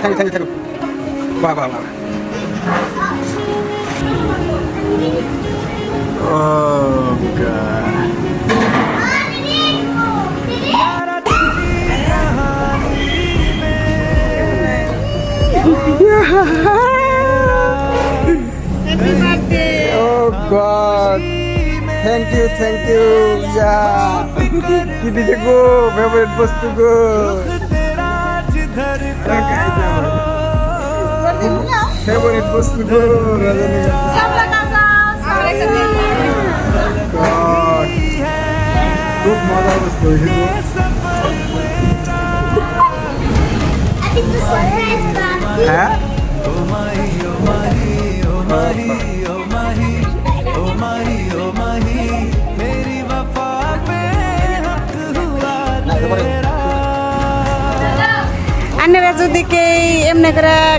Thank you বাহ বাহ বাহ ও Oh God! Thank you. Yeah. কি দিছে গো ফেভারিট বস্তু গো ফেভারিট বস্তু গো খুব মজার বস্তু হ্যাঁ আপনারা যদি এমনি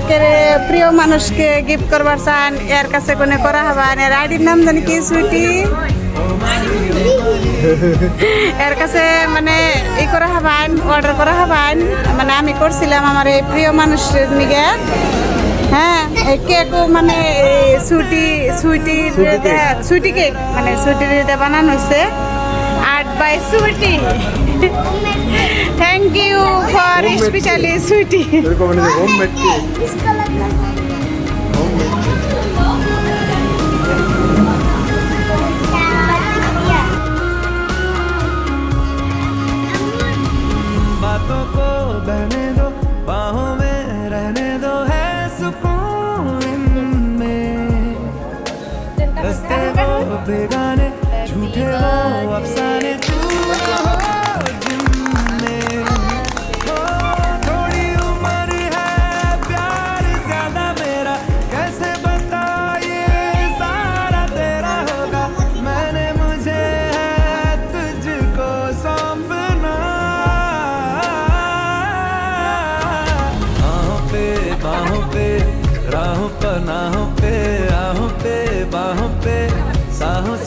করে প্রিয় মানুষকে গিফট করবার চান এর কাছে কোনে করা হবেন এর আইডির নাম জানি কি সুইটি এর কাছে মানে ই করা হবেন অর্ডার করা হবেন মানে আমি করছিলাম আমার এই প্রিয় মানুষের নিগে হ্যাঁ কেকও মানে সুইটি কেক মানে সুইটির বানানো হয়েছে art by Sweety thank you for specially Sweety homemade cake बातों को बहने दो बाहों में रहने दो है सुकून इनमें रस्ते वो बेगाने झूठे वो अफसाने तू हो जिनमें हो थोड़ी उम्र है प्यार ज्यादा मेरा कैसे बताए सारा तेरा होगा मैंने मुझे है तुझको सौंपना बाहों पे राहों पर नाहों पे बाहों पे साहों